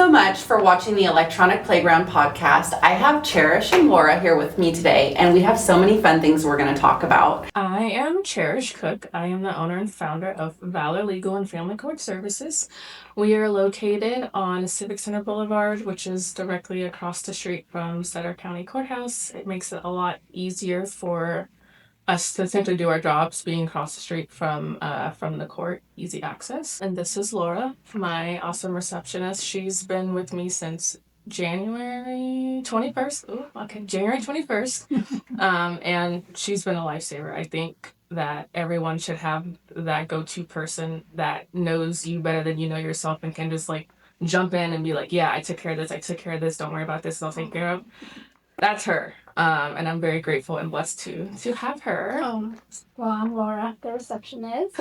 so much for watching the Electronic Playground podcast. I have Cherish and Laura here with me today, and we have so many fun things we're going to talk about. I am Cherish Cook. I am the owner and founder of Valor Legal and Family Court Services. We are located on Civic Center Boulevard, which is directly across the street from Sutter County Courthouse. It makes it a lot easier for us to essentially do our jobs being across the street from the court, easy access. And this is Laura, my awesome receptionist. She's been with me since January 21st. January 21st. And she's been a lifesaver. I think that everyone should have that go-to person that knows you better than you know yourself and can just like jump in and be like, yeah, I took care of this, don't worry about this, I'll take care of. That's her. And I'm very grateful and blessed to have her. Well, I'm Laura, the receptionist.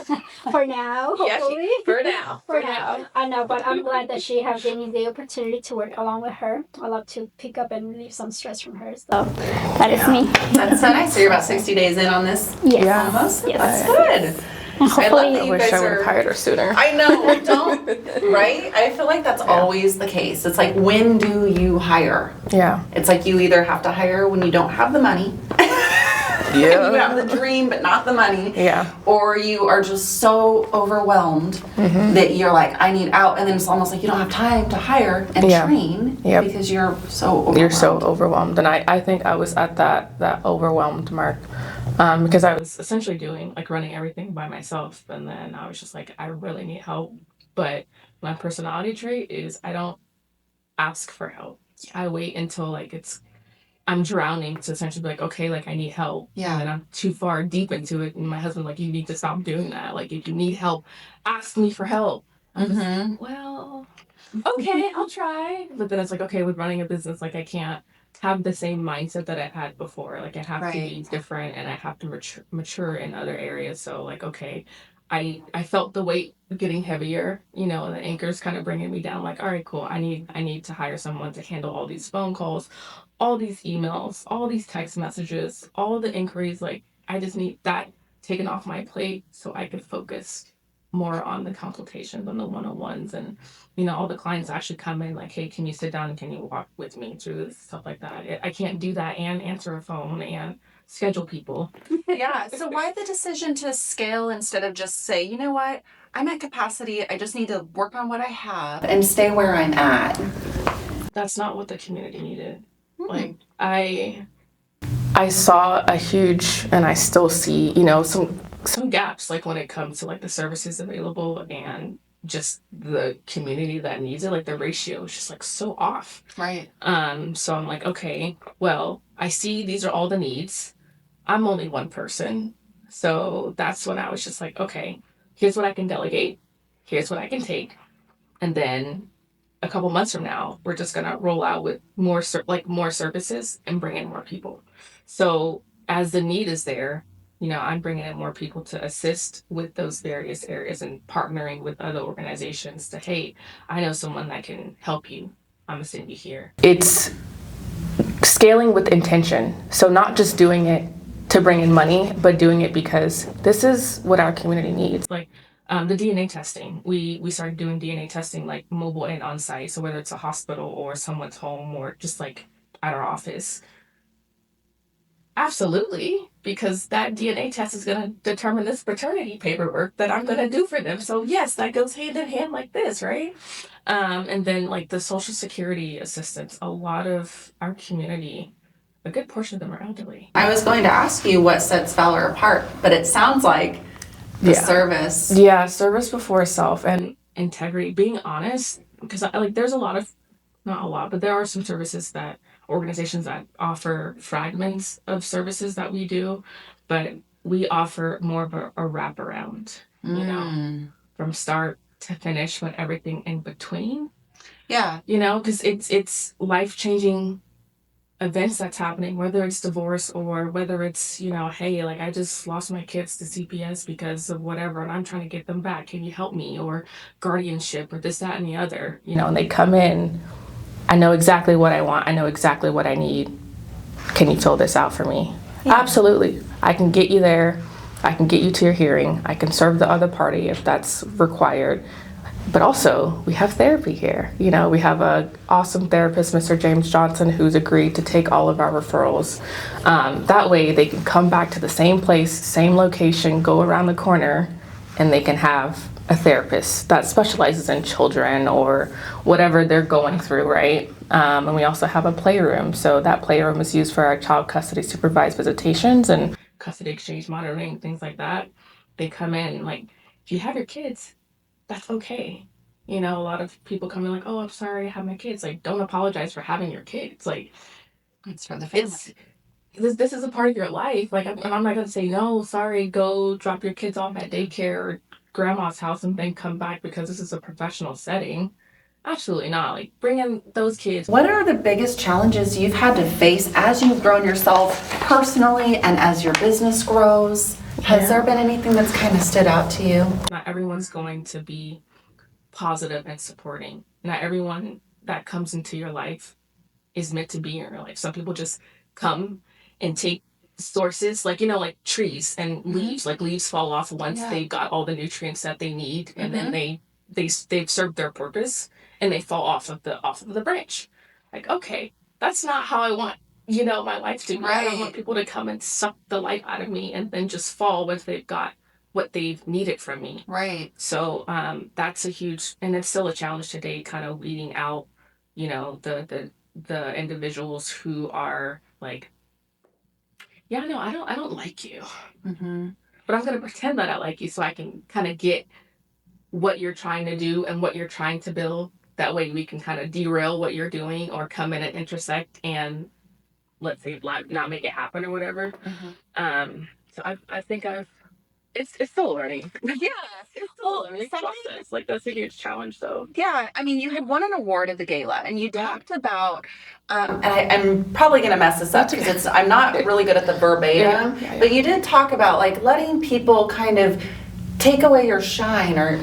For now, hopefully. For now. I know, but I'm glad that she has given me the opportunity to work along with her. I love to pick up and relieve some stress from her. So that is me. That's so nice. So you're about 60 days in on this? Yes. Yeah. Almost? Yes. That's good. Hopefully, I love that you wish guys I would have hired her sooner. I know, don't, right? I feel like that's always the case. It's like, when do you hire? Yeah. It's like you either have to hire when you don't have the money. You have the dream, but not the money. Yeah. Or you are just so overwhelmed that you're like, I need out. And then it's almost like you don't have time to hire and train because you're so overwhelmed. You're so overwhelmed. And I think I was at that overwhelmed mark. Because I was Essentially running everything by myself. And then I was just like, I really need help. But my personality trait is I don't ask for help. I wait until I'm drowning to essentially be like, okay, I need help. Yeah. And I'm too far deep into it. And my husband, you need to stop doing that. If you need help, ask me for help. I'm just like, well, okay, I'll try. But then it's like, okay, with running a business, I can't have the same mindset that I had before. I have to be different and I have to mature in other areas. So okay, I felt the weight getting heavier, and the anchor's kind of bringing me down. All right, cool. I need to hire someone to handle all these phone calls, all these emails, all these text messages, all the inquiries. I just need that taken off my plate so I could focus more on the consultations and the one-on-ones, and all the clients actually come in hey, can you sit down and can you walk with me through this, stuff like that. I can't do that and answer a phone and schedule people. Yeah. So why the decision to scale instead of just say, you know what, I'm at capacity, I just need to work on what I have and stay where I'm at? That's not what the community needed. I saw a huge, and I still see, some gaps when it comes to the services available and just the community that needs it. The ratio is just so off. Right. So I'm okay, well, I see these are all the needs. I'm only one person. So that's when I was just okay, here's what I can delegate. Here's what I can take. And then a couple months from now, we're just going to roll out with more services and bring in more people. So as the need is there, I'm bringing in more people to assist with those various areas and partnering with other organizations to, hey, I know someone that can help you. I'm going to send you here. It's scaling with intention. So not just doing it to bring in money, but doing it because this is what our community needs. The DNA testing, we started doing DNA testing mobile and on-site. So whether it's a hospital or someone's home or just at our office. Absolutely, because that DNA test is going to determine this paternity paperwork that I'm going to do for them. So yes, that goes hand in hand like this, right? And then the Social Security assistance, a lot of our community, a good portion of them are elderly. I was going to ask you what sets Valor apart, but it sounds like the service. Yeah, service before self and integrity, being honest, because there's not a lot, but there are some organizations that offer fragments of services that we do, but we offer more of a wraparound, from start to finish with everything in between. Yeah. Because it's life-changing events that's happening, whether it's divorce or whether it's, hey, I just lost my kids to CPS because of whatever, and I'm trying to get them back. Can you help me? Or guardianship or this, that, and the other. And they come in, I know exactly what I want. I know exactly what I need. Can you fill this out for me? Yeah. Absolutely. I can get you there. I can get you to your hearing. I can serve the other party if that's required. But also, we have therapy here. You know, we have a awesome therapist, Mr. James Johnson, who's agreed to take all of our referrals. That way, they can come back to the same place, same location, go around the corner, and they can have a therapist that specializes in children or whatever they're going through, right? And we also have a playroom. So that playroom is used for our child custody supervised visitations and custody exchange monitoring, things like that. They come in, like, if you have your kids, that's okay. You know, a lot of people come in like, oh, I'm sorry, I have my kids. Like, don't apologize for having your kids. Like, It's for the family. This is a part of your life. Like, I'm not going to say, no, sorry, go drop your kids off at daycare or grandma's house and then come back because this is a professional setting. Absolutely not. Like, bring in those kids. What are the biggest challenges you've had to face as you've grown yourself personally and as your business grows? Has there been anything that's kind of stood out to you? Not everyone's going to be positive and supporting. Not everyone that comes into your life is meant to be in your life. Some people just come and take sources, like, you know, like trees and leaves. Like, leaves fall off once they've got all the nutrients that they need, and then they've served their purpose and they fall off of the branch. Like, okay, that's not how I want, you know, my life to be. I don't want people to come and suck the life out of me and then just fall once they've got what they've needed from me. Right. So that's a huge, and it's still a challenge today, kind of weeding out, you know, the individuals who are like, yeah, no, I don't like you, but I'm gonna pretend that I like you so I can kind of get what you're trying to do and what you're trying to build. That way we can kind of derail what you're doing or come in and intersect and, let's say, not make it happen or whatever. So I think it's still learning. Yeah. It's still a learning process. Like, that's a huge challenge, though. Yeah, I mean, you had won an award at the gala, and you talked about, and I'm probably going to mess this up because I'm not really good at the verbatim, but you did talk about, like, letting people kind of take away your shine, or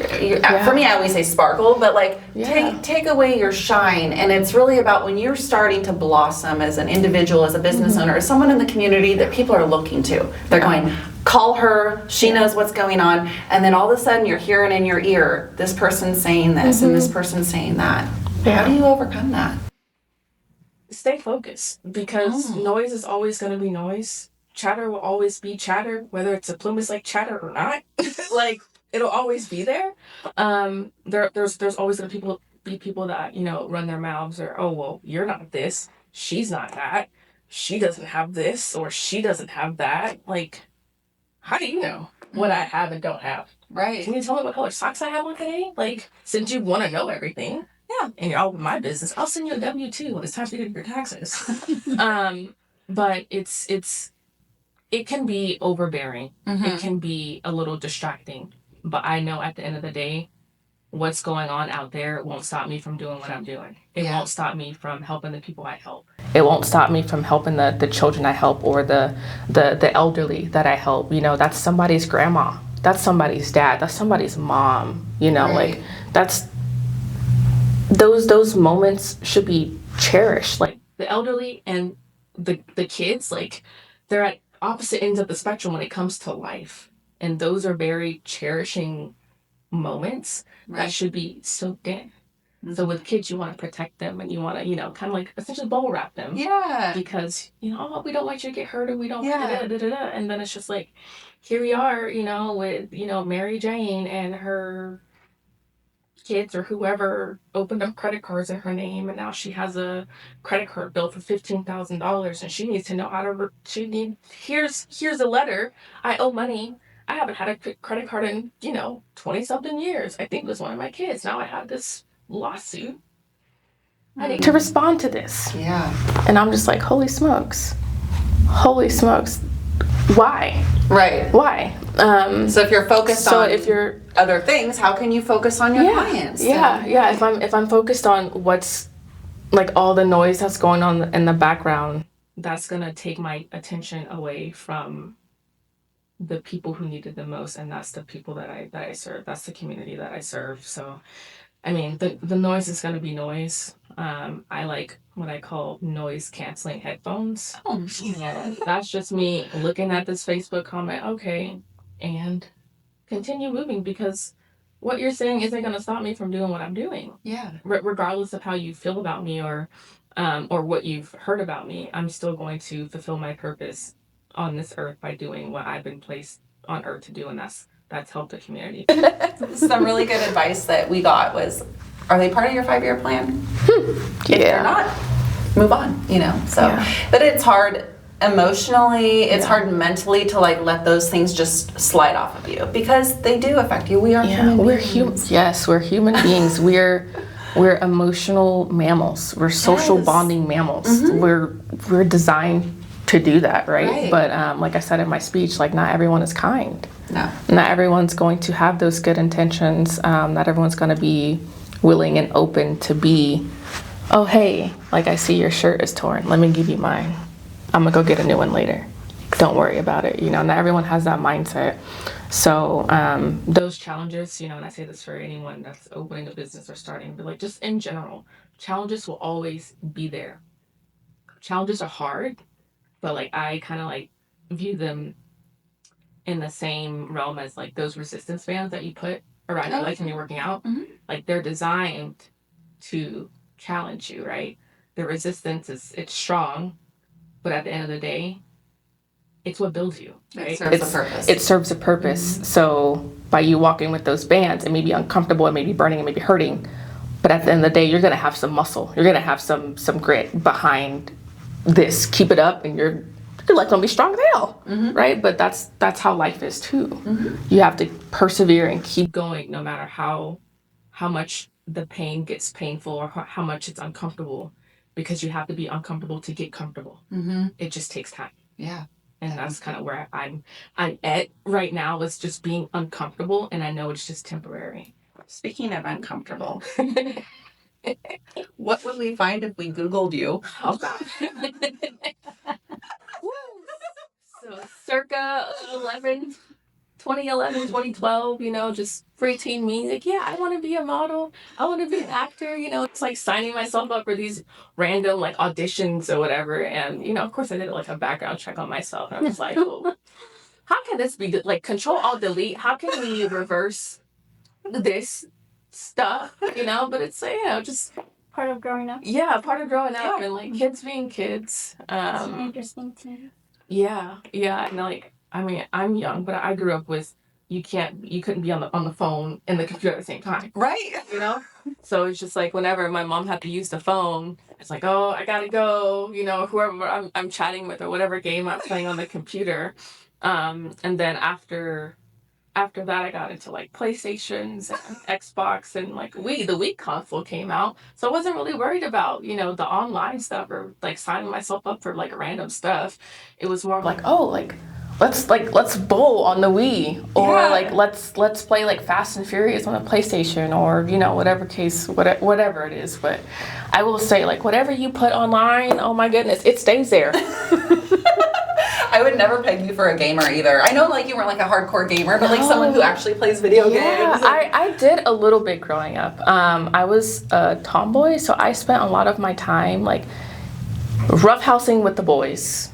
for me, I always say sparkle, but like take away your shine. And it's really about when you're starting to blossom as an individual, as a business owner, as someone in the community that people are looking to. They're going, call her, she knows what's going on, and then all of a sudden you're hearing in your ear, this person's saying this and this person's saying that. How do you overcome that? Stay focused, because noise is always going to be noise. Chatter will always be chatter, whether it's a Plumas like chatter or not. Like, it'll always be there. There's always going to be people that, you know, run their mouths, or, oh, well, you're not this, she's not that, she doesn't have this, or she doesn't have that. Like, how do you know what I have and don't have? Right. Can you tell me what color socks I have on today? Like, since you want to know everything, and you're all in my business, I'll send you a W-2 when it's time to do your taxes. But it can be overbearing. It can be a little distracting. But I know at the end of the day, what's going on out there won't stop me from doing what I'm doing. It won't stop me from helping the people I help. It won't stop me from helping the children I help, or the elderly that I help. You know, that's somebody's grandma. That's somebody's dad. That's somebody's mom. You know, like, that's those moments should be cherished. Like, the elderly and the kids, like, they're at opposite ends of the spectrum when it comes to life, and those are very cherishing moments that should be soaked in. So with kids, you want to protect them, and you want to, you know, kind of like essentially bubble wrap them, because, you know, oh, we don't want you to get hurt, or we don't and then it's just like, here we are, you know, with, you know, Mary Jane and her kids or whoever opened up credit cards in her name, and now she has a credit card bill for $15,000, and she needs to know how to here's a letter, I owe money, I haven't had a credit card in, you know, 20 something years, I think it was one of my kids, now I have this lawsuit, I need to respond to this. And I'm just like, holy smokes, why? Right. Why? So if you're focused on other things, how can you focus on your clients? If I'm focused on what's, like, all the noise that's going on in the background, that's gonna take my attention away from the people who need it the most, and that's the people that I serve. That's the community that I serve. So, I mean, the noise is gonna be noise. I like what I call noise canceling headphones. And that's just me looking at this Facebook comment, okay, and continue moving, because what you're saying isn't going to stop me from doing what I'm doing. Yeah. Regardless of how you feel about me or what you've heard about me, I'm still going to fulfill my purpose on this earth by doing what I've been placed on earth to do, and that's help the community. Some really good advice that we got was, are they part of your 5-year plan? If they're not, move on, you know. So, but it's hard emotionally, it's hard mentally to like let those things just slide off of you because they do affect you. We are human beings. Yes, we're human beings. We're emotional mammals. We're social bonding mammals. We're designed to do that, right? But like I said in my speech, like not everyone is kind. No. Not everyone's going to have those good intentions. Not everyone's going to be willing and open to be, oh, hey, like I see your shirt is torn. Let me give you mine. I'm going to go get a new one later. Don't worry about it. You know, not everyone has that mindset. So those challenges, you know, and I say this for anyone that's opening a business or starting, but like just in general, challenges will always be there. Challenges are hard, but like I kind of like view them in the same realm as like those resistance bands that you put around your legs when you're working out. Like they're designed to challenge you, right? The resistance it's strong, but at the end of the day, it's what builds you, right? It serves a purpose. It serves a purpose. So by you walking with those bands, it may be uncomfortable, it may be burning, it may be hurting, but at the end of the day, you're gonna have some muscle. You're gonna have some grit behind this. Keep it up, and you're like gonna be strong as hell, right? But that's how life is too. You have to persevere and keep going, no matter how much the pain gets painful or how much it's uncomfortable, because you have to be uncomfortable to get comfortable. It just takes time. Yeah. And that's kind of where I'm at right now, is just being uncomfortable, and I know it's just temporary. Speaking of uncomfortable, what would we find if we Googled you? Oh, God. So circa 2011, 2012, you know, just preteen me, like, yeah, I want to be a model. I want to be an actor. You know, it's like signing myself up for these random like auditions or whatever. And, you know, of course I did like a background check on myself. And I was like, oh, how can this be like Control-Alt-Delete? How can we reverse this stuff, you know? But it's, you know, just Part of growing up. yeah, part of growing up and like kids being kids. It's an interesting thing. Yeah, and like, I mean, I'm young, but I grew up with you couldn't be on the phone and the computer at the same time, Right. you know? So it's just like whenever my mom had to use the phone, it's like, oh, I gotta go, you know, whoever I'm chatting with or whatever game I'm playing on the computer. And then after that, I got into like PlayStations and Xbox, and like the Wii console came out. So I wasn't really worried about, you know, the online stuff or like signing myself up for like random stuff. It was more like, oh, like let's bowl on the Wii, or like let's play like Fast and Furious on the PlayStation, or you know, whatever whatever it is. But I will say, like, whatever you put online, oh my goodness, it stays there. I would never peg you for a gamer either. I know like you weren't like a hardcore gamer, but like someone who actually plays video games. I did a little bit growing up. I was a tomboy, so I spent a lot of my time like roughhousing with the boys.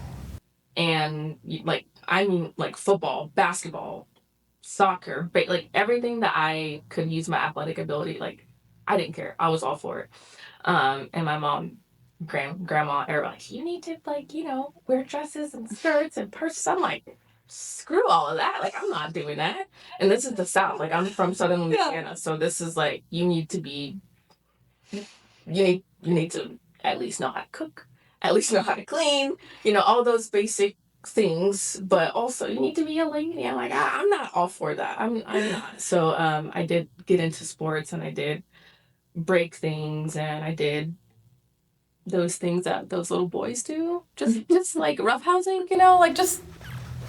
And like, I mean, like football, basketball, soccer, but like everything that I could use my athletic ability, like I didn't care. I was all for it. And my mom, grandma, are like, you need to like, you know, wear dresses and skirts and purses. I'm like, screw all of that. Like, I'm not doing that. And this is the South. Like, I'm from Southern Louisiana, so this is like, you need to at least know how to cook, at least know how to clean, you know, all those basic things, but also you need to be a lady. I'm like, I'm not all for that. I'm not. So I did get into sports, and I did break things, and I did those things that those little boys do, just like roughhousing, you know, like just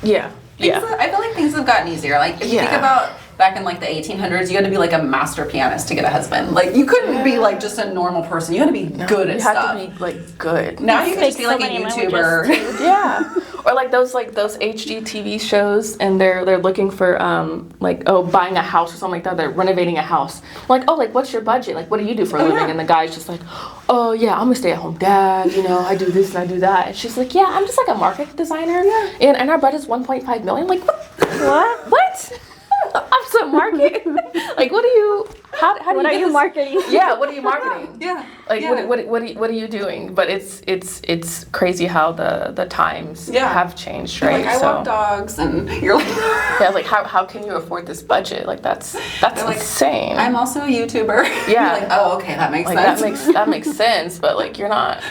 I feel like things have gotten easier. Like if you think about back in like the 1800s, you had to be like a master pianist to get a husband. Like you couldn't be like just a normal person. You had to be good at stuff. You had to be like good. Now you can just be like a YouTuber. Yeah. Or like those HGTV shows, and they're looking for buying a house or something like that. They're renovating a house. Like, oh, like what's your budget? Like, what do you do for a living? And the guy's just like, oh yeah, I'm a stay-at-home dad. You know, I do this and I do that. And she's like, yeah, I'm just like a market designer. Yeah. And our budget's $1.5 million. Like what? What? I'm some market. Like, what are how do What you are get you this? marketing? Yeah, what are you marketing? Yeah. Like Yeah. what are you doing? But it's crazy how the times Yeah. have changed, You're right? like, I love dogs, and you're like, yeah, like how can you afford this budget? Like that's like, insane. I'm also a YouTuber. Yeah. You're like, oh, okay, that makes like sense. that makes sense, but like you're not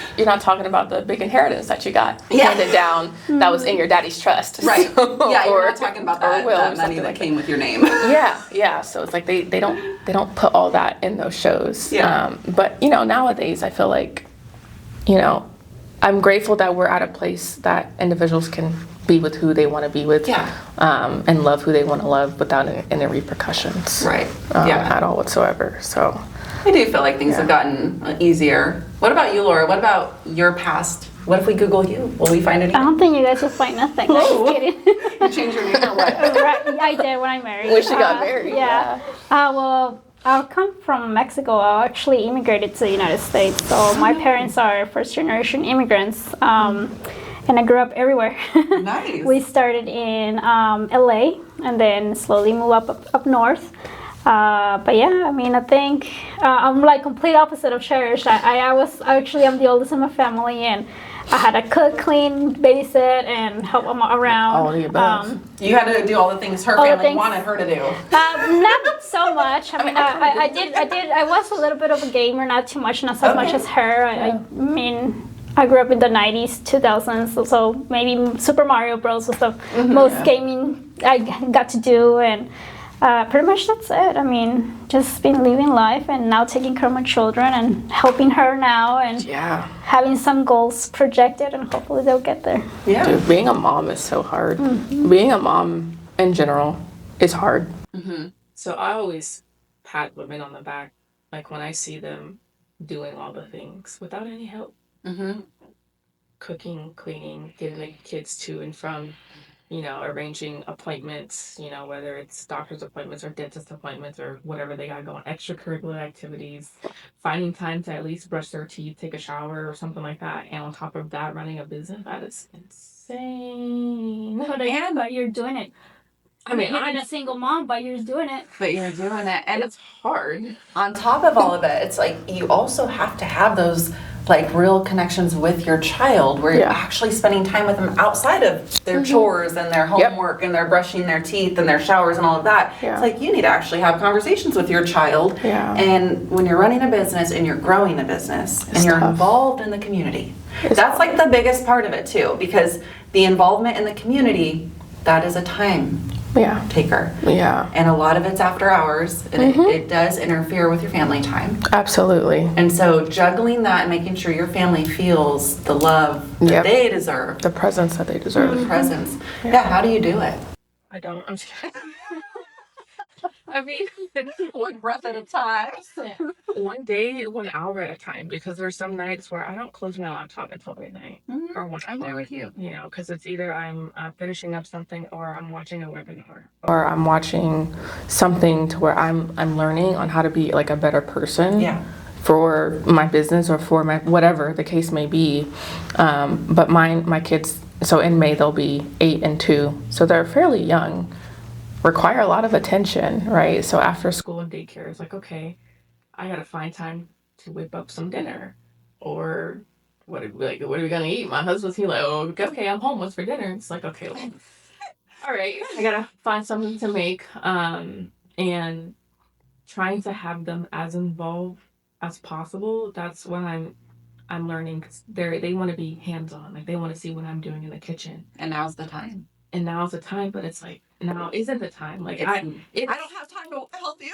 talking about the big inheritance that you got Yeah. handed down that was in your daddy's trust. Right. So, Yeah, you're not talking about that, will or that money something that like came with your name. yeah. So it's like they don't put all that in those shows. Yeah. But nowadays I feel like, I'm grateful that we're at a place that individuals can be with who they want to be with. Yeah. And love who they want to love without any repercussions. Right. At all whatsoever. So. I do feel like things have gotten easier. What about you, Laura? What about your past? What if we Google you? Will we find I anything? don't think you guys will find nothing. I'm just kidding. You change your name or what? Right, I did when I married. When she got married, Yeah. Well, I come from Mexico. I actually immigrated to the United States. So my parents are first generation immigrants. And I grew up everywhere. Nice. We started in LA and then slowly moved up north. But yeah, I mean, I think I'm like complete opposite of Cherish. I'm the oldest in my family, and I had to cook, clean, babysit, and help them around. All the above. You had to do all the things her All the family things. wanted her to do. Not so much. I mean, I was a little bit of a gamer, not too much, not so much as her. I mean, I grew up in the 90s, 2000s, so maybe Super Mario Bros. Was the most gaming I got to do, and pretty much that's it. I mean, just been living life and now taking care of my children and helping her now and having some goals projected, and hopefully they'll get there. Yeah. Dude, being a mom is so hard. Being a mom in general is hard. So I always pat women on the back, like when I see them doing all the things without any help. Cooking, cleaning, getting the kids to and from, arranging appointments, whether it's doctor's appointments or dentist appointments or whatever they got going, extracurricular activities, finding time to at least brush their teeth, take a shower or something like that. And on top of that, running a business, that is insane. But you're doing it. I mean, I'm a single mom, but you're doing it. But you're doing it. And it's hard. on top of all of it, it's like you also have to have those like real connections with your child where you're actually spending time with them outside of their chores and their homework and their brushing their teeth and their showers and all of that. It's like you need to actually have conversations with your child. And when you're running a business and you're growing a business and you're involved in the community, that's like the biggest part of it too, because the involvement in the community, that is a time taker. And a lot of it's after hours, and it does interfere with your family time. Absolutely. And so juggling that and making sure your family feels the love that they deserve. The presence that they deserve. The presence. Yeah, how do you do it? I don't. I'm just kidding. I mean, One breath at a time. one day, 1 hour at a time, because there's some nights where I don't close my laptop until midnight. Or one I'm there with you. because it's either I'm finishing up something or I'm watching a webinar. Or I'm watching something to where I'm learning on how to be like a better person. For my business or for my whatever the case may be. But my kids, so in May they'll be 8 and 2, so they're fairly young, require a lot of attention, right? So after School and daycare is like, okay, I gotta find time to whip up some dinner, or what are we gonna eat? My husband's like, oh, okay, I'm home. What's for dinner? It's like, okay, well, all right, I gotta find something to make, and trying to have them as involved as possible. That's when I'm learning, because they want to be hands-on, like they want to see what I'm doing in the kitchen. And now's the time. But it's like, now isn't the time. Like I don't have time to help you.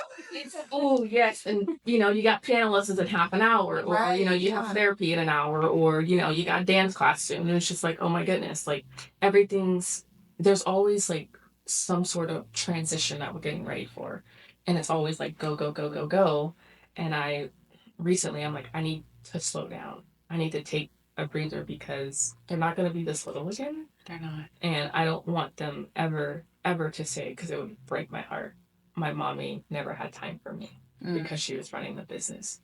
oh yes, and you got piano lessons in half an hour, or you have therapy in an hour, or you got dance class soon, and it's just like, oh my goodness, like there's always like some sort of transition that we're getting ready for, and it's always like go go go go go. And I'm like, I need to slow down. I need to take a breather, because they're not going to be this little again. They're not. And I don't want them ever to say, because it would break my heart, my mommy never had time for me because she was running the business,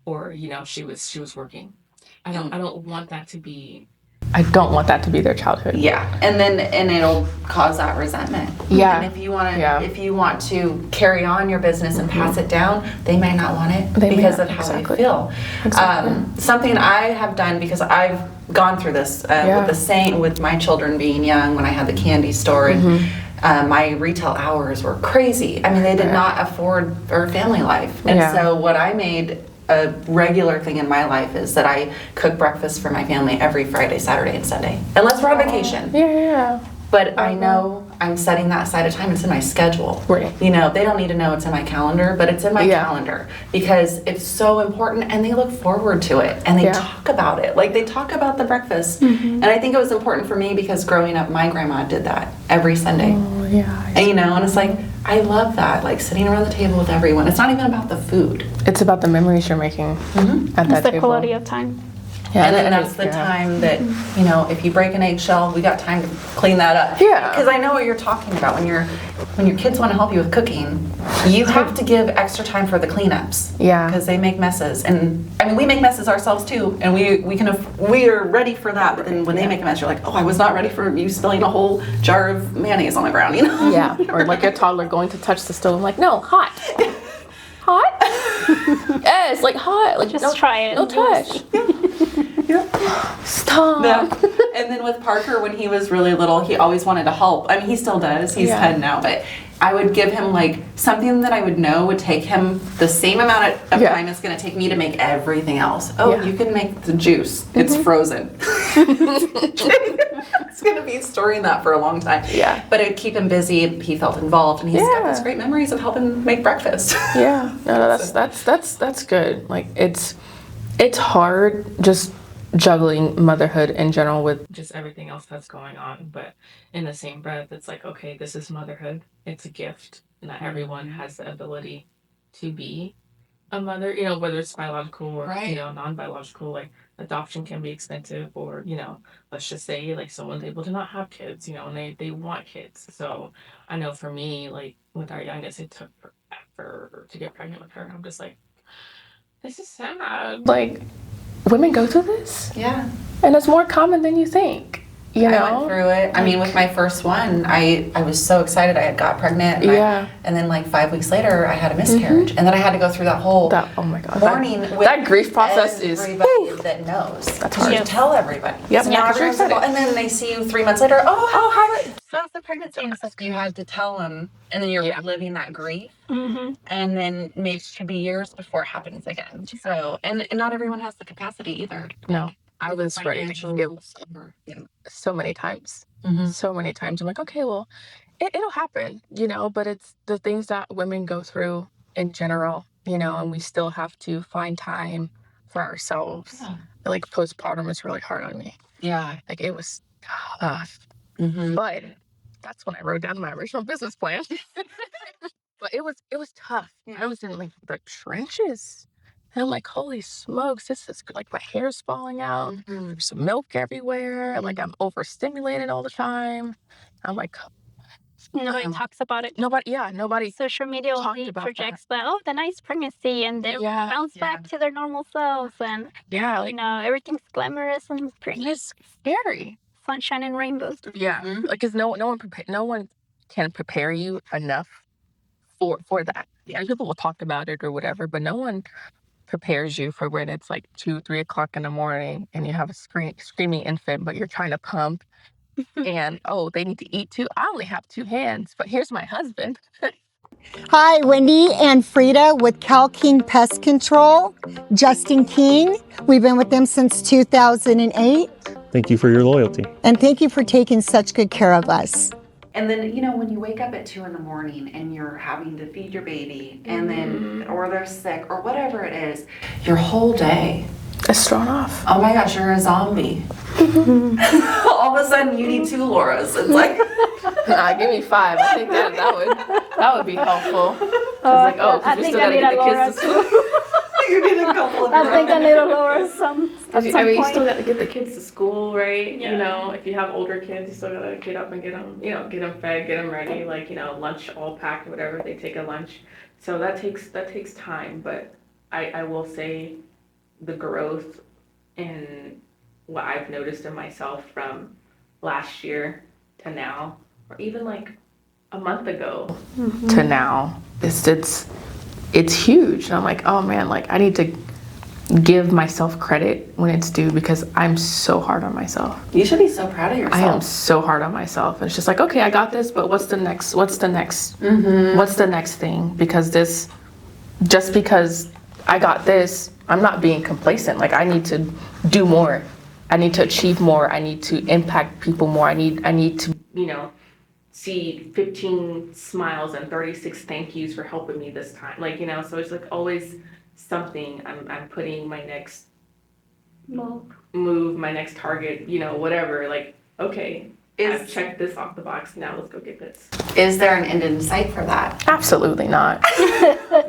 or she was working. I don't want that to be I don't want that to be their childhood. Yeah, and it'll cause that resentment. Yeah. And if you want to, Yeah. if you want to carry on your business and pass it down, they may not want it They may because not, of how exactly. they feel. Something I have done, because I've gone through this with my children being young when I had the candy store, and my retail hours were crazy. I mean, they did not afford our family life, and so what I made a regular thing in my life is that I cook breakfast for my family every Friday, Saturday, and Sunday, unless we're on vacation. Yeah. But I know I'm setting that aside of time. It's in my schedule. Right. You know, they don't need to know it's in my calendar, but it's in my calendar because it's so important, and they look forward to it, and they talk about it. Like, they talk about the breakfast. And I think it was important for me because growing up, my grandma did that every Sunday. Oh, yeah. And, you know, and it's like, I love that, like sitting around the table with everyone. It's not even about the food. It's about the memories you're making at that It's the table. quality of time. Yeah, And that's the time that, you know, if you break an eggshell, we got time to clean that up. Yeah. Because I know what you're talking about. When your kids want to help you with cooking, you have to give extra time for the cleanups. Yeah. Because they make messes. And I mean, we make messes ourselves too. And we are ready for that. But then when they make a mess, you're like, oh, I was not ready for you spilling a whole jar of mayonnaise on the ground, you know? Yeah. Or like a toddler going to touch the stove. I'm like, no, hot. Hot? Yes, like hot. Like, Just try it. No touch. Stop. Yeah. And then with Parker, when he was really little, he always wanted to help. I mean, he still does. He's 10 now, but I would give him like something that I would know would take him the same amount of time it's going to take me to make everything else. Oh, you can make the juice. It's frozen. It's going to be storing that for a long time. Yeah. But it'd keep him busy. He felt involved, and he's got these great memories of helping make breakfast. Yeah. No, that's good. Like, it's hard just juggling motherhood in general with just everything else that's going on. But in the same breath, it's like, okay, this is motherhood. It's a gift. Not everyone has the ability to be a mother, you know, whether it's biological or, you know, non-biological. Like, adoption can be expensive, or, you know, let's just say, like, someone's able to not have kids, you know, and they want kids. So I know for me, like, with our youngest, it took forever to get pregnant with her. I'm just like, this is sad. like, women go through this. Yeah. And it's more common than you think. You know? I went through it. I mean, with my first one, I was so excited. I had got pregnant. And and then like 5 weeks later, I had a miscarriage. And then I had to go through that whole Oh my God. mourning with that grief process is everybody that knows. That's Because you hard. tell everybody. Yep. So now Yeah, 'cause you're everyone's like, excited. and then they see you 3 months later. Oh, hi. So it's the pregnancy and stuff. You had to tell them. And then you're living that grief. And then maybe it could be years before it happens again. So, and not everyone has the capacity either. No. I was ready to give so many times. So many times. I'm like, okay, well, it'll happen, you know, but it's the things that women go through in general, you know, and we still have to find time for ourselves. Like, postpartum was really hard on me. Yeah. Like, it was tough. But that's when I wrote down my original business plan. But it was tough. I was in like the trenches. And I'm like, holy smokes, this is like my hair's falling out. There's some milk everywhere. And like, I'm overstimulated all the time. I'm like, Nobody talks about it. Nobody. Social media talked only about projects the nice pregnancy, and they bounce back to their normal selves, and like, you know, everything's glamorous and pretty. it's scary. Sunshine and rainbows. Yeah, like, cause no one can prepare you enough for that. Yeah, people will talk about it or whatever, but no one prepares you for when it's like 2-3 o'clock in the morning and you have a screaming infant, but you're trying to pump. And they need to eat too. I only have 2 hands, but here's my husband. Hi, Wendy and Frida with Cal King Pest Control. Justin King, we've been with them since 2008. Thank you for your loyalty. And thank you for taking such good care of us. And then, you know, when you wake up at 2 a.m. and you're having to feed your baby, and then, or they're sick, or whatever it is, your whole day, It's thrown off. oh my gosh, you're a zombie. All of a sudden, you need 2 Lauras. It's like, Give me 5. I think that would be helpful. I cause we think still I gotta need get a the Laura kids to school. too. you need a couple of I think I need a Laura some at some I mean, you point. still got to get the kids to school, right? You know, if you have older kids, you still got to get up and get them, you know, get them fed, get them ready, like, you know, lunch all packed, whatever, they take a lunch. So that takes time, but I will say the growth in what I've noticed in myself from last year to now, or even like a month ago to now, it's huge. And I'm like, oh man, like I need to give myself credit when it's due, because I'm so hard on myself. You should be so proud of yourself. I am so hard on myself. And it's just like, okay, I got this, but what's the next thing? Because just because I got this, I'm not being complacent. Like I need to do more. I need to achieve more. I need to impact people more. I need to, see 15 smiles and 36 thank yous for helping me this time. Like, so it's like always something I'm putting my next move, my next target, whatever. Like, okay, I've checked this off the box. Now let's go get this. Is there an end in sight for that? Absolutely not.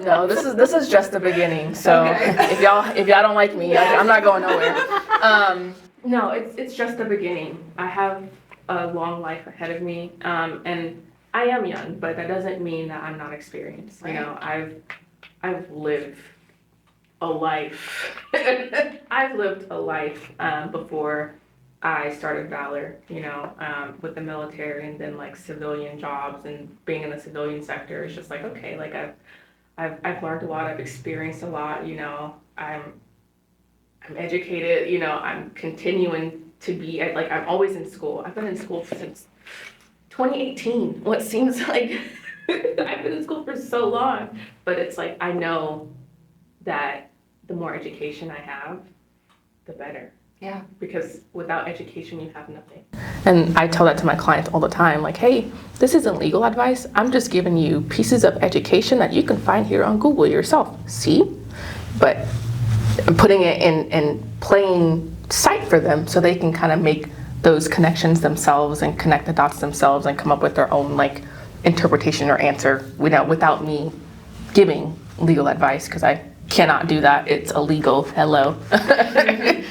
No, this is just the beginning. So if y'all don't like me, I'm not going nowhere. No, it's just the beginning. I have a long life ahead of me, and I am young, but that doesn't mean that I'm not experienced. Right. I've lived a life. I've lived a life before I started Valor, with the military, and then like civilian jobs and being in the civilian sector. It's just like, okay, like I've learned a lot, I've experienced a lot, I'm educated, I'm continuing to be like, I'm always in school. I've been in school since 2018. What seems like I've been in school for so long, but it's like, I know that the more education I have, the better. Yeah. Because without education, you have nothing. And I tell that to my clients all the time, like, hey, this isn't legal advice. I'm just giving you pieces of education that you can find here on Google yourself. See? But putting it in plain sight for them so they can kind of make those connections themselves and connect the dots themselves and come up with their own like interpretation or answer without me giving legal advice, because I cannot do that. It's illegal. Hello.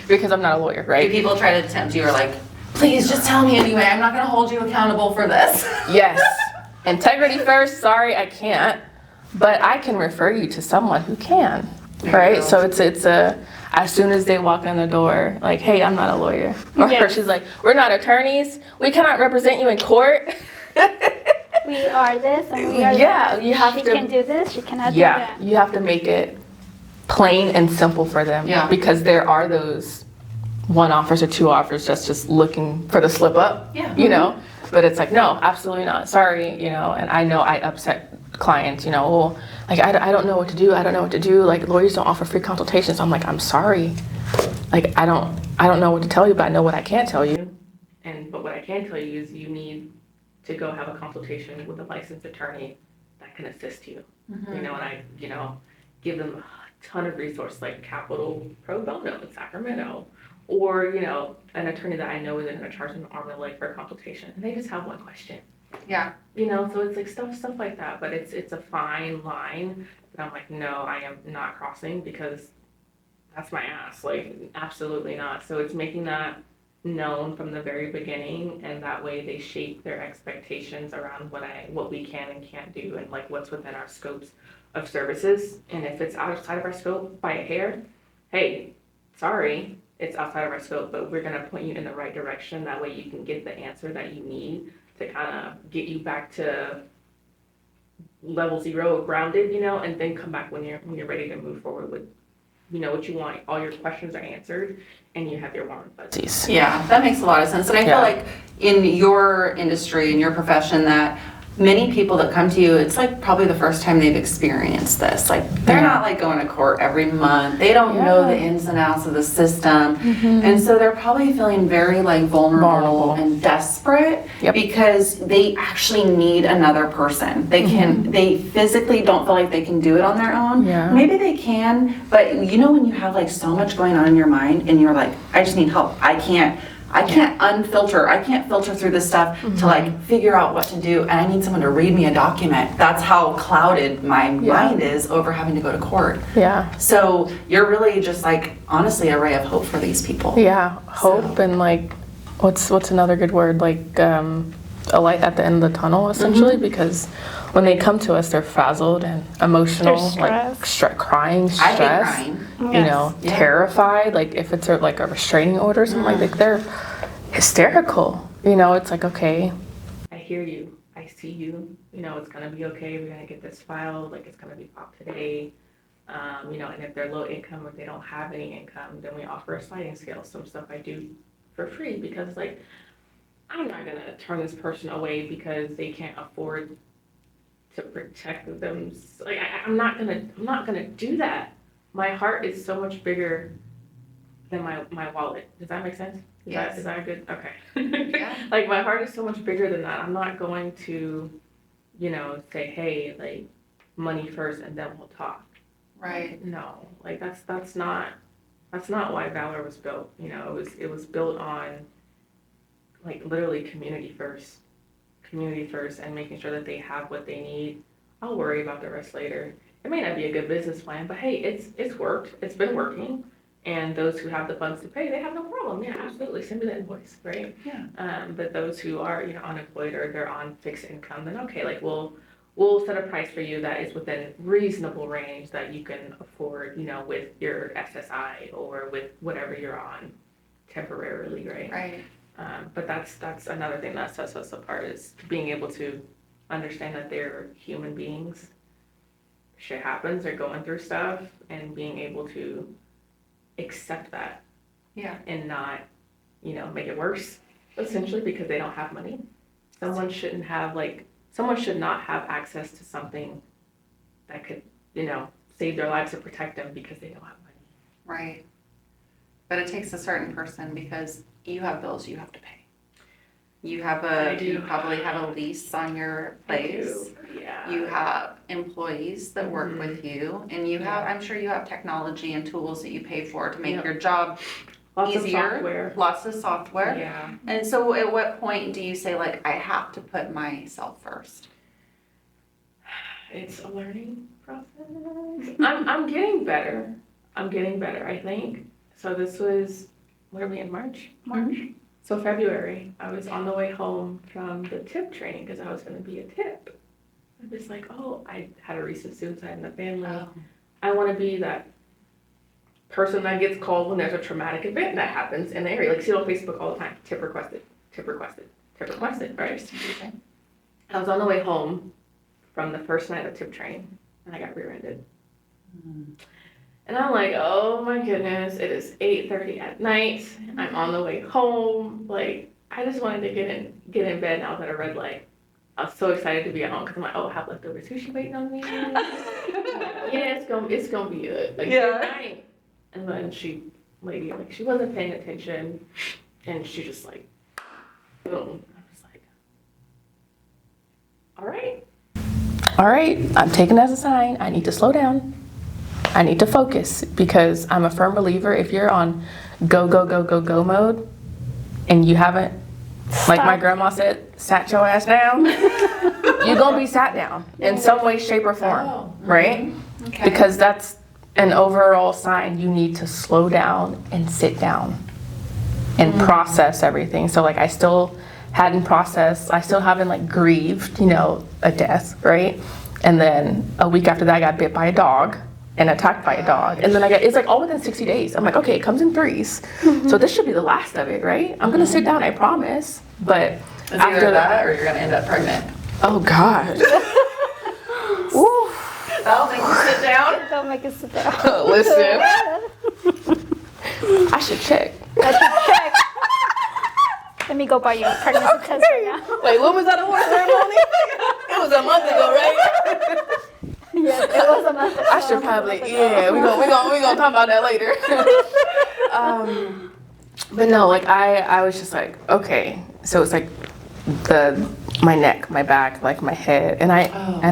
Because I'm not a lawyer, right? Do people try to tempt you, or like, please just tell me anyway, I'm not going to hold you accountable for this? Yes. Integrity first. Sorry, I can't. But I can refer you to someone who can, right? So it's as soon as they walk in the door, like, hey, I'm not a lawyer. Or she's like, we're not attorneys. We cannot represent you in court. We are this and we are that. You have she to. Can do this, she cannot do that. You have to make it plain and simple for them. Yeah. Because there are those one offers or two offers that's just looking for the slip up. Yeah. But it's like, no, absolutely not. Sorry, and I know I upset clients, well, like, I don't know what to do. I don't know what to do. Like, lawyers don't offer free consultations. I'm like, I'm sorry. Like, I don't know what to tell you, but I know what I can't tell you. But what I can tell you is you need to go have a consultation with a licensed attorney that can assist you. And I, give them a ton of resources like Capital Pro Bono in Sacramento, or, an attorney that I know isn't going to charge them an arm and a leg for a consultation. And they just have one question. Yeah. So it's like stuff like that, but it's a fine line that I'm like, no, I am not crossing, because that's my ass. Like, absolutely not. So it's making that known from the very beginning, and that way they shape their expectations around what we can and can't do, and like what's within our scopes of services. And if it's outside of our scope by a hair, hey, sorry, it's outside of our scope, but we're gonna point you in the right direction. That way you can get the answer that you need to kind of get you back to level 0, grounded, and then come back when you're ready to move forward with, what you want. All your questions are answered, and you have your warm fuzzies. Yeah, that makes a lot of sense. And I feel like in your industry, in your profession, that many people that come to you, it's like probably the first time they've experienced this. Like, they're not like going to court every month. They don't know the ins and outs of the system. And so they're probably feeling very like vulnerable and desperate because they actually need another person. They physically don't feel like they can do it on their own. Maybe they can, but when you have like so much going on in your mind and you're like, I just need help. I can't unfilter. I can't filter through this stuff to like figure out what to do, and I need someone to read me a document. That's how clouded my mind is over having to go to court. So you're really just like, honestly, a ray of hope for these people. Hope. And like, what's another good word? Like, a light at the end of the tunnel, essentially, because when they come to us, they're frazzled and emotional, They're like crying, I hate stressed, crying. you know, Yeah. terrified. Like if it's like a restraining order or something, like they're hysterical. You know, it's like, okay, I hear you. I see you. You know, it's gonna be okay. We're gonna get this filed. Like, it's gonna be filed today. You know, and if they're low income or they don't have any income, then we offer a sliding scale. Some stuff I do for free because, like, I'm not gonna turn this person away because they can't afford to protect them. Like, I'm not gonna do that. My heart is so much bigger than my wallet. Does that make sense? Yes. Is that good? Okay. Yeah. Like, my heart is so much bigger than that. I'm not going to, you know, say, hey, like, money first and then we'll talk. Right. No, like that's not why Valor was built. You know, it was built on, like, literally community first, and making sure that they have what they need. I'll worry about the rest later. It may not be a good business plan, but hey, it's worked. It's been working. And those who have the funds to pay, they have no problem. Yeah, absolutely. Send me the invoice, right? Yeah. But those who are, you know, unemployed or they're on fixed income, then okay, like we'll set a price for you that is within reasonable range that you can afford, you know, with your SSI or with whatever you're on temporarily, right? Right. But that's another thing that sets us apart is being able to understand that they're human beings. Shit happens, they're going through stuff, and being able to accept that. Yeah. And not, you know, make it worse, essentially, because they don't have money. Someone should not have access to something that could, you know, save their lives or protect them because they don't have money. Right. But it takes a certain person because you have bills you have to pay. You probably have a lease on your place. Yeah. You have employees that work with you, and you have, I'm sure you have technology and tools that you pay for to make your job Lots easier. of software. Lots of software. Yeah. And so at what point do you say, like, I have to put myself first? It's a learning process. I'm getting better. I think. So this was, what are we in, March? So February, I was on the way home from the tip training because I was going to be a tip. I'm just like, oh, I had a recent suicide in the family. Oh. I want to be that person that gets called when there's a traumatic event that happens in the area. Like, see it on Facebook all the time. Tip requested, right? I was on the way home from the first night of tip training, and I got rear-ended. And I'm like, oh my goodness, it is 8:30 at night. I'm on the way home. Like, I just wanted to get in bed, and I was at a red light. I was so excited to be at home because I'm like, oh, I have leftover sushi waiting on me. Yeah, it's gonna be a good night. And then she wasn't paying attention, and she just like, boom. I was like, all right, I'm taking it as a sign. I need to slow down. I need to focus because I'm a firm believer if you're on go mode and you haven't, like my grandma said, sat your ass down, you're gonna be sat down in some way, shape, or form, right? Okay. Because that's an overall sign you need to slow down and sit down and process everything. So like I still haven't like grieved, you know, a death, right? And then a week after that I got bit by a dog and attacked by a dog. And then it's like all within 60 days. I'm like, okay, it comes in threes. So this should be the last of it, right? I'm gonna sit down, I promise. But Is after that, or you're gonna end up pregnant. Oh God. Woo. That'll make you sit down. Don't make us sit down. Listen. I should check. Let me go buy you a pregnancy test right now. Wait, when was that award ceremony? It was a month ago, right? Yes, it was a month ago. I should probably, yeah, we gonna talk about that later. But no, like I was just like, okay, so it's like my neck, my back, like my head, and I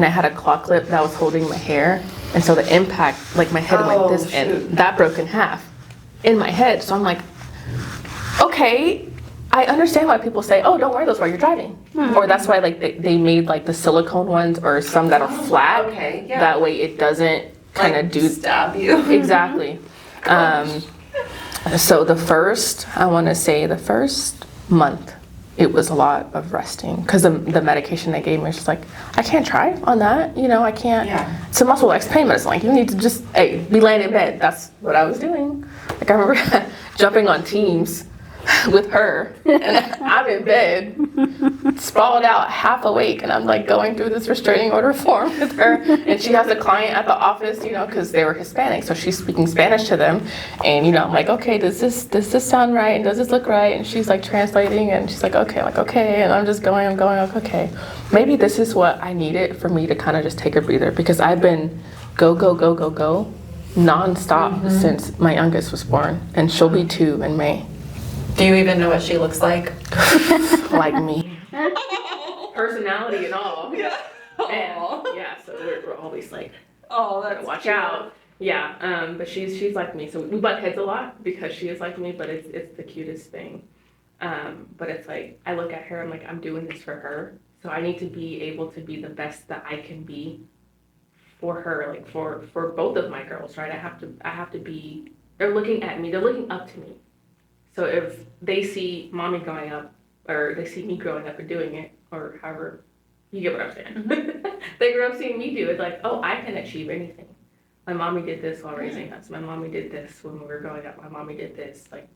had a claw clip that was holding my hair, and so the impact, like my head went this, and that broke in half in my head. So I'm like, okay, I understand why people say, oh, don't wear those while you're driving, or that's why like they made like the silicone ones or some that are flat. Okay, yeah. That way it doesn't kind of do stab you. Exactly. So the first month it was a lot of resting because the medication they gave me was just like, I can't try on that, you know, I can't. Yeah. It's a muscle X pain medicine. Like, you need to just, hey, be laying in bed. That's what I was doing. Like, I remember jumping on Teams with her, and I'm in bed, sprawled out, half awake, and I'm like going through this restraining order form with her, and she has a client at the office, you know, because they were Hispanic, so she's speaking Spanish to them, and you know, I'm like, okay, does this sound right, and does this look right, and she's like translating, and she's like, okay, and I'm going, like, okay, maybe this is what I needed for me to kind of just take a breather, because I've been go, nonstop since my youngest was born, and she'll be 2 in May. Do you even know what she looks like? Like me. Personality and all. Yeah. And, yeah, so we're always like, Oh, that's watch out. Yeah, but she's like me. So we butt heads a lot because she is like me, but it's the cutest thing. But it's like, I look at her, I'm like, I'm doing this for her. So I need to be able to be the best that I can be for her, like for both of my girls, right? I have to be, they're looking at me, they're looking up to me. So if they see mommy growing up, or they see me growing up and doing it, or however, you get what I'm saying. They grew up seeing me do it, like, oh, I can achieve anything. My mommy did this while raising us. My mommy did this when we were growing up. My mommy did this. Like,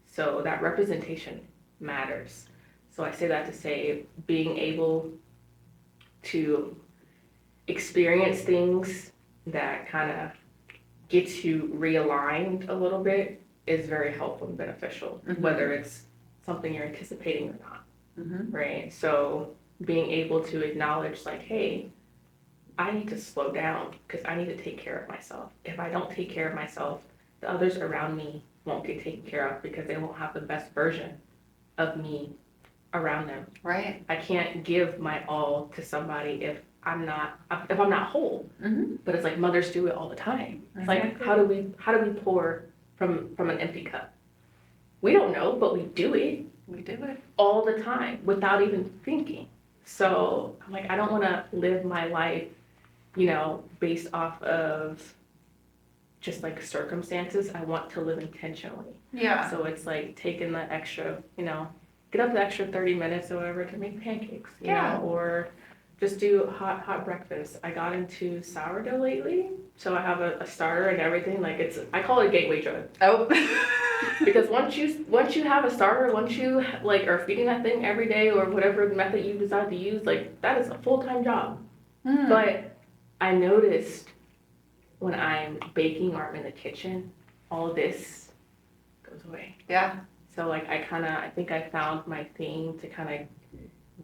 so that representation matters. So I say that to say being able to experience things that kind of gets you realigned a little bit is very helpful and beneficial, whether it's something you're anticipating or not, right? So being able to acknowledge like, hey, I need to slow down because I need to take care of myself. If I don't take care of myself, the others around me won't get taken care of because they won't have the best version of me around them. Right. I can't give my all to somebody if I'm not whole. But it's like mothers do it all the time. It's like, how do we pour from an empty cup? We don't know, but we do it. We do it all the time without even thinking. So I'm like, I don't want to live my life, you know, based off of just like circumstances. I want to live intentionally. Yeah. So it's like taking the extra, you know, get up the extra 30 minutes or whatever to make pancakes, you know, or just do hot breakfast. I got into sourdough lately, so I have a starter and everything. Like I call it a gateway drug. Oh. Because once you have a starter, once you like are feeding that thing every day or whatever method you decide to use, like that is a full-time job. But I noticed when I'm baking or I'm in the kitchen, all of this goes away. Yeah. So like I think I found my thing to kind of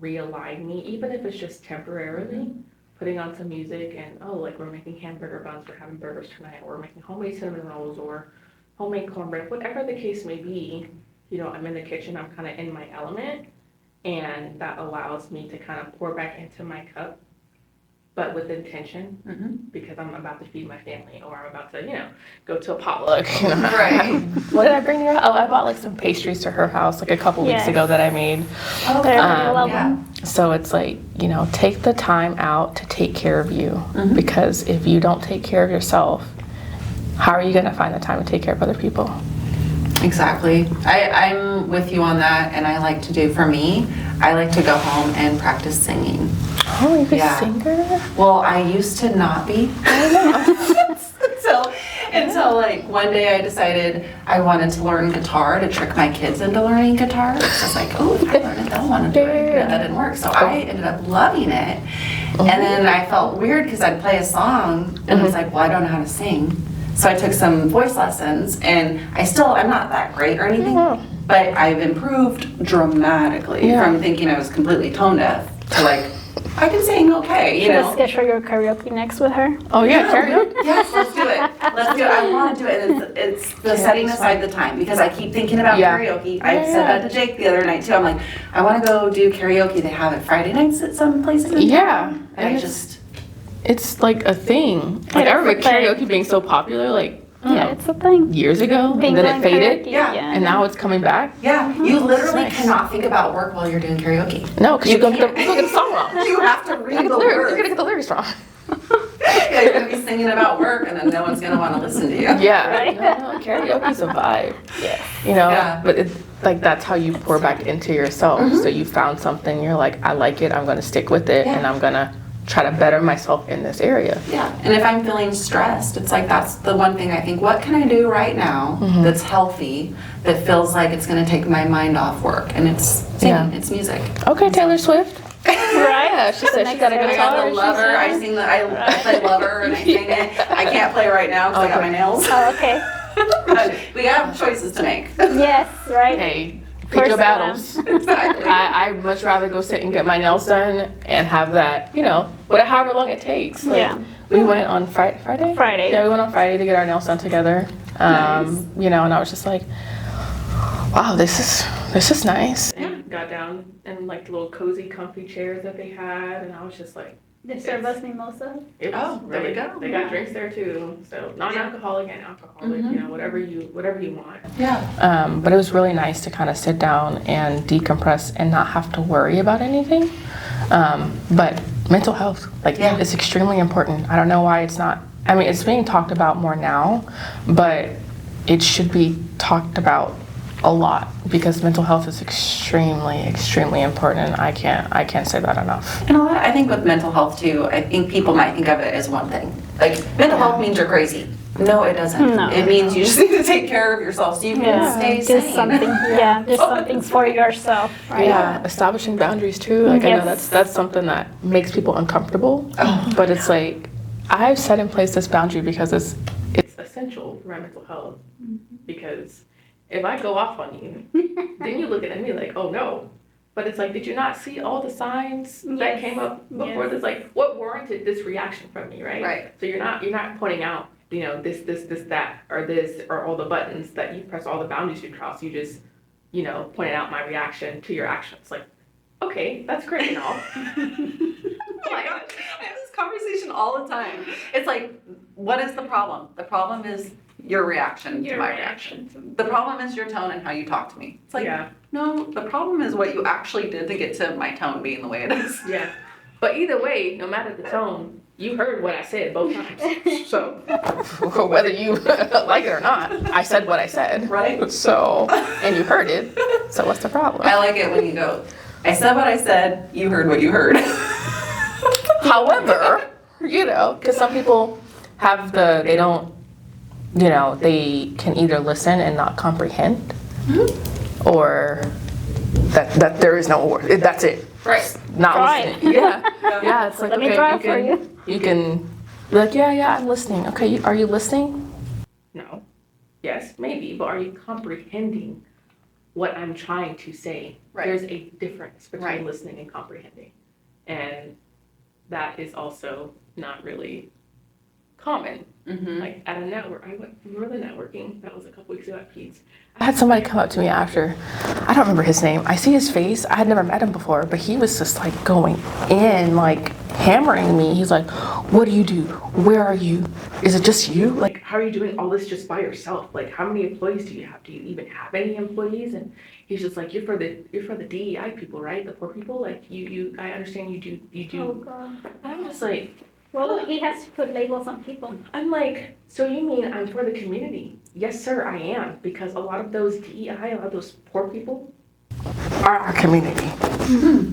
realign me, even if it's just temporarily, putting on some music and, oh, like we're making hamburger buns, we're having burgers tonight, or we're making homemade cinnamon rolls or homemade cornbread, whatever the case may be, you know, I'm in the kitchen, I'm kind of in my element, and that allows me to kind of pour back into my cup, but with intention, because I'm about to feed my family, or I'm about to, you know, go to a potluck. Right. What did I bring you? Oh, I bought like some pastries to her house like a couple weeks ago that I made. Oh, I love them. So it's like, you know, take the time out to take care of you, because if you don't take care of yourself, how are you going to find the time to take care of other people? Exactly. I'm with you on that, and I like to do, for me, I like to go home and practice singing. Oh, you're a singer? Well, I used to not be. Until like one day I decided I wanted to learn guitar to trick my kids into learning guitar. So I was like, oh, if I learn it, they'll want to do it. And that didn't work. So I ended up loving it. And then I felt weird because I'd play a song and I was like, well, I don't know how to sing. So I took some voice lessons, and I'm not that great or anything, but I've improved dramatically from thinking I was completely tone deaf to like, I can sing okay, you know. Let's schedule your karaoke next with her. Oh yeah, karaoke? Yes, let's do it. I want to do it. It's the setting aside the time, because I keep thinking about karaoke. I said that to Jake the other night too. I'm like, I want to go do karaoke. They have it Friday nights at some places. Yeah. And it's like a thing. Like I remember karaoke being so popular, like it's a thing. years ago, and then it faded. Yeah. And now it's coming back. Yeah, you literally cannot think about work while you're doing karaoke. No, because you're going to get the song wrong. You have to read the You're words. going to get the lyrics wrong. Yeah, you're going to be singing about work, and then no one's going to want to listen to you. Yeah. No, karaoke's a vibe. Yeah. You know, but like that's how you pour back into yourself. So you found something, you're like, I like it, I'm gonna stick with it, and I'm gonna try to better myself in this area. Yeah, and if I'm feeling stressed, it's like that's the one thing I think, what can I do right now that's healthy, that feels like it's gonna take my mind off work? And it's singing, it's music. Okay, Taylor Swift. Right? Yeah, she said she got a I got guitar. the Lover, I sing the, I play Lover and I sing it. I can't play right now because I got my nails. Oh, okay. But we have choices to make. Yes, right. Hey, pick First your one. battles. Exactly. I'd much rather go sit and get my nails done and have that, you know, however long it takes. Like, Yeah. we went on Friday? Friday. Yeah, we went on Friday to get our nails done together. You know, and I was just like, wow, this is nice. And got down in like the little cozy, comfy chairs that they had, and I was just like, They serve us mimosa. it was there we go. They got drinks there too, so non-alcoholic and alcoholic, you know, whatever you want. Yeah. But it was really nice to kind of sit down and decompress and not have to worry about anything. But mental health, like, it's extremely important. I don't know why it's not. I mean, it's being talked about more now, but it should be talked about a lot because mental health is extremely important. I can't say that enough. And a lot, I think with mental health too, I think people might think of it as one thing. Like, mental health means you're crazy. No, it doesn't. No. It means you just need to take care of yourself so you can stay do sane. something. Yeah, do something for yourself. Right? Yeah, establishing boundaries too. Like, I know Yes. that's something that makes people uncomfortable. But it's like, I've set in place this boundary because it's essential for my mental health. Because if I go off on you, then you look at me like, oh no. But it's like, did you not see all the signs that came up before this? Like, what warranted this reaction from me, right? Right. So you're not pointing out, you know, this, that, or this, or all the buttons that you press, all the boundaries you cross. You just, you know, pointed out my reaction to your actions. Like, okay, that's great and all. Oh my God, I have this conversation all the time. It's like, what is the problem? The problem is your reaction to my reaction. The problem is your tone and how you talk to me. It's like, no, the problem is what you actually did to get to my tone being the way it is. Yeah. But either way, no matter the tone, you heard what I said both times. So, whether you like it or not, I said what I said. Right. So, and you heard it. So what's the problem? I like it when you go, I said what I said, you heard what you heard. However, you know, because some people have they don't, you know, they can either listen and not comprehend, or that there is no word. That's it. Right. Not Try. listening. Yeah. It's like, Let me okay, try you for can, you can be like, yeah, I'm listening. Okay, are you listening? No. Yes, maybe, but are you comprehending what I'm trying to say? Right. There's a difference between Right. listening and comprehending. And that is also not really common. Like at a network, we were networking, that was a couple weeks ago at Pete's. I had somebody come up to me after, I don't remember his name. I see his face, I had never met him before, but he was just like going in, like hammering me. He's like, what do you do? Where are you? Is it just you? Like, how are you doing all this just by yourself? Like, how many employees do you have? Do you even have any employees? And he's just like, you're for the DEI people, right? The poor people? Like, I understand you do. Oh God. I'm just like, Well, he has to put labels on people. I'm like, so you mean I'm for the community? Yes, sir, I am. Because a lot of those DEI, a lot of those poor people are our community.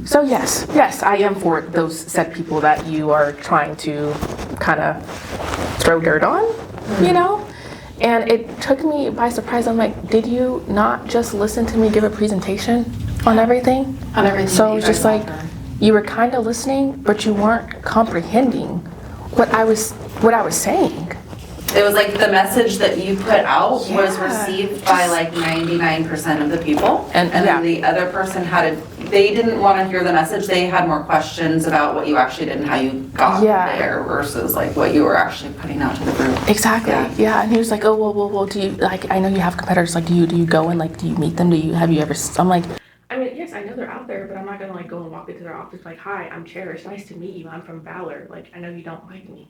So yes, I am for those said people that you are trying to kind of throw dirt on, you know? And it took me by surprise. I'm like, did you not just listen to me give a presentation on everything? On everything So that it you was just guys like, offer. you were kind of listening, but you weren't comprehending what I was saying. It was like the message that you put out was Yeah. received by like 99% of the people. And- then yeah. the other person they didn't want to hear the message. They had more questions about what you actually did and how you got Yeah. there versus like what you were actually putting out to the group. Exactly. Yeah. Yeah. And he was like, oh, well, do you, like, I know you have competitors, like, do you go and, like, do you meet them? Have you ever, I'm like, I mean, yes, I know they're out there, but I'm not gonna, like, go and walk into their office like, hi, I'm Cherish, nice to meet you, I'm from Valor, like, I know you don't like me.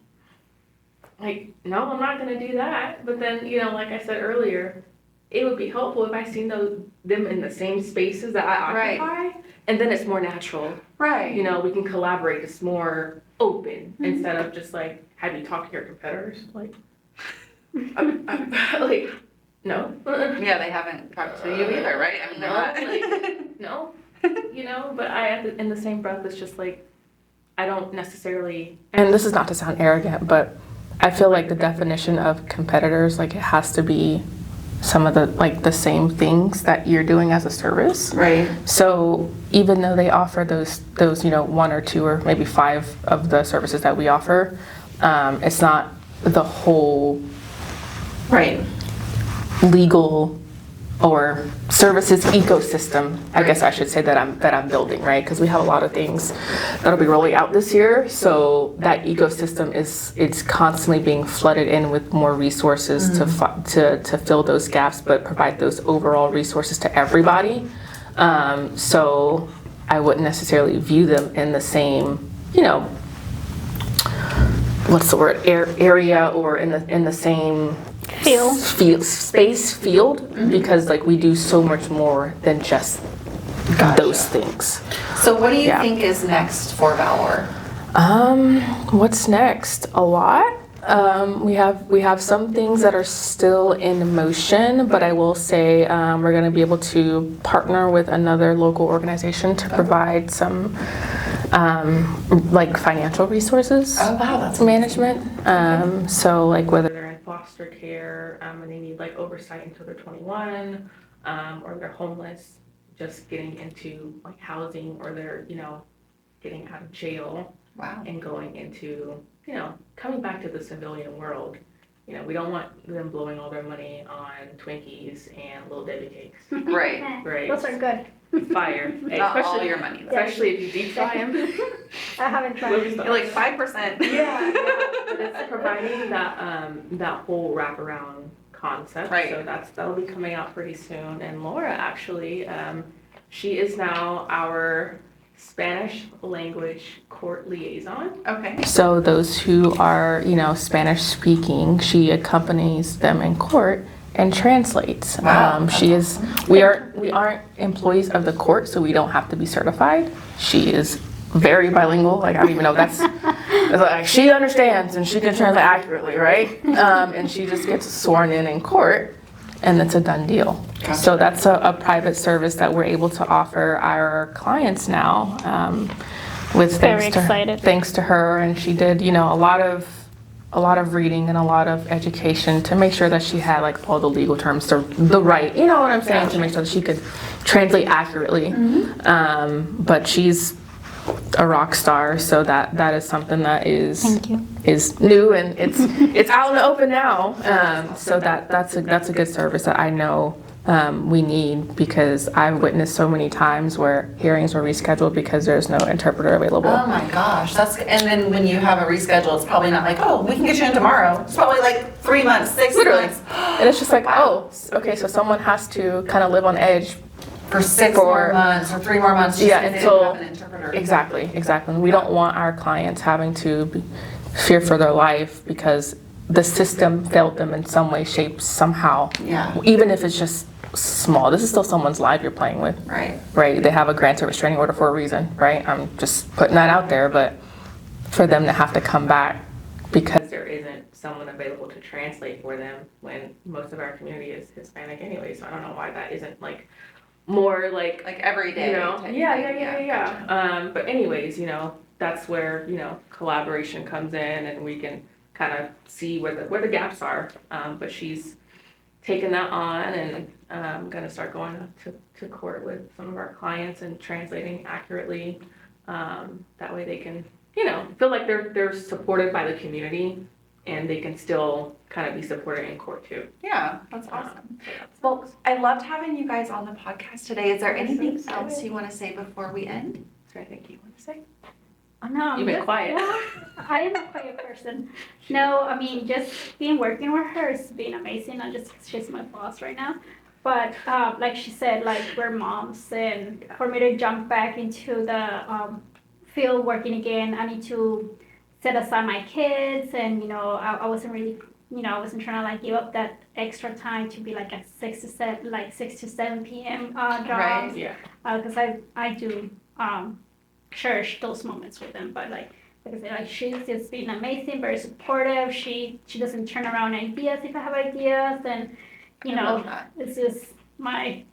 Like, no, I'm not gonna do that. But then, you know, like I said earlier, it would be helpful if I seen them in the same spaces that I occupy, and then it's more natural. Right. You know, we can collaborate. It's more open instead of just like, have you talked to your competitors? Like, I'm like, no. Yeah, they haven't talked to you either, right? I mean, they're not. No, but in the same breath, it's just like, I don't necessarily, and this is not to sound arrogant, but I feel like the definition of competitors, like it has to be some of the same things that you're doing as a service. Right. So even though they offer those, one or two or maybe five of the services that we offer, it's not the whole Right. legal or services ecosystem, I guess I should say, that I'm building, right? Because we have a lot of things that'll be rolling out this year. So that ecosystem it's constantly being flooded in with more resources to fill those gaps, but provide those overall resources to everybody. So I wouldn't necessarily view them in the same, what's the word, area, or in the same field, because like we do so much more than just those things. So what do you think is next for Valor? What's next? A lot. We have some things that are still in motion, but I will say we're going to be able to partner with another local organization to provide some like financial resources. Oh wow, that's management. So like whether they're in foster care and they need like oversight until they're 21, or they're homeless, just getting into like housing, or they're getting out of jail. Wow. And going into coming back to the civilian world. We don't want them blowing all their money on Twinkies and Little Debbie cakes. Right. Right. Those are good. Fire. Not all your money, though. Especially if you deep fry them. I haven't tried. You're like 5%. Yeah, but it's providing that whole wraparound concept. Right. So that'll be coming out pretty soon. And Laura actually, she is now our Spanish language court liaison. Okay. So those who are, Spanish speaking, she accompanies them in court and translates. Wow, She is. We aren't employees of the court, so we don't have to be certified. She is very bilingual. Like I don't even know that's like she understands and she can translate accurately, right? And she just gets sworn in court. And it's a done deal. Gotcha. So that's a private service that we're able to offer our clients now. With Very excited. Thanks to her, and she did, a lot of reading and a lot of education to make sure that she had like all the legal terms, the right, you know what I'm saying, to make sure that she could translate accurately. But she's a rock star, so that is something that is new, and it's out in the open now. So that's a good service that I know we need, because I've witnessed so many times where hearings were rescheduled because there's no interpreter available. Oh my gosh, and then when you have a reschedule, it's probably not like, oh, we can get you in tomorrow. It's probably like 3 months, 6 months. And it's just like, oh, okay, so someone has to kind of live on edge for 6 more months or 3 more months. Just Yeah, because until they don't have an interpreter. exactly. We don't want our clients having to fear for their life because the system failed them in some way, shape, somehow. Yeah. Even if it's just small, this is still someone's life you're playing with. Right. Right. They have a granted restraining order for a reason. Right. I'm just putting that out there, but for them to have to come back because there isn't someone available to translate for them when most of our community is Hispanic anyway, so I don't know why that isn't like more like every day. Yeah. But anyways, that's where, collaboration comes in, and we can kind of see where the gaps are. But she's taken that on, and I'm going to start going to court with some of our clients and translating accurately. That way they can, feel like they're supported by the community, and they can still kind of be supported in court too. Yeah, that's awesome. Well, I loved having you guys on the podcast today. Is there anything else you want to say before we end? Is there anything you want to say? Oh, no, You've been quiet. I am a quiet person. No, I mean, just working with her has been amazing. Not just 'cause she's my boss right now, but like she said, like we're moms, and for me to jump back into the field working again, I need to set aside my kids, and I wasn't really, I wasn't trying to like give up that extra time to be like at 6 to 7 p.m. jobs. Right. Yeah. Because I do cherish those moments with them, but like I said, like she's just been amazing, very supportive. She doesn't turn around ideas if I have ideas, and you I know, love that. it's just my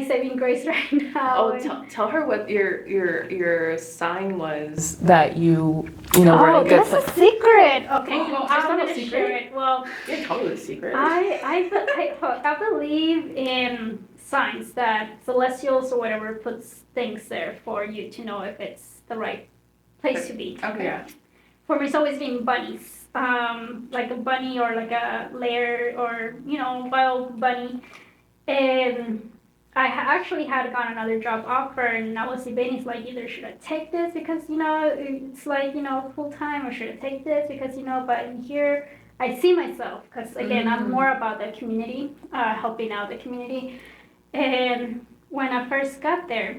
saving grace right now. Oh, And- tell her what your sign was that you know were Oh, in a good that's place. a secret. Okay, well, It's I'm not a gonna secret. share it. Well, Yeah, totally a secret. I believe in signs that celestials or whatever puts things there for you to know if it's the right place to be. Okay. Yeah. For me, it's always been bunnies, like a bunny or like a lair or wild bunny. And I actually had gotten another job offer, and I was debating, like, either should I take this because it's like full time, or should I take this because but in here I see myself because again I'm more about the community, helping out the community. And when I first got there,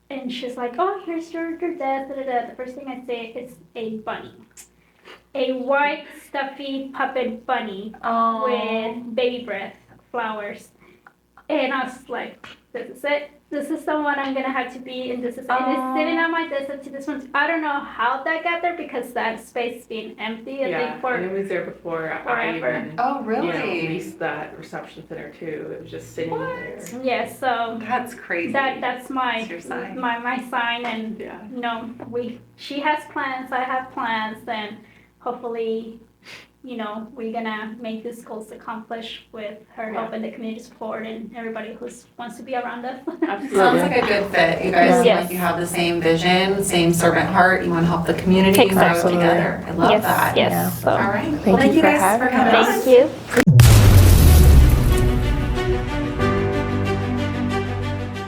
and she's like, "Oh, here's your desk." The first thing I say is a bunny, a white stuffy puppet bunny with baby breath flowers. And I was like, this is it. This is the one I'm gonna have to be, and this is and it's sitting on my desk up to this one. I don't know how that got there because that space being empty. I think and it was there before I forever. even Oh, really? leased that reception center too. It was just sitting there. yeah. So That's crazy. that's my That's your sign. my sign, and Yeah. she has plans. I have plans, and hopefully. We're gonna make these goals accomplish with her help and the community support and everybody who wants to be around us. Sounds like a good fit. You guys seem Yes. like you have the same vision, same servant heart. You want to help the community grow Exactly. together. I love yes, that. yes. Yeah. So, All right. Thank you for guys having for coming us. on. thank you.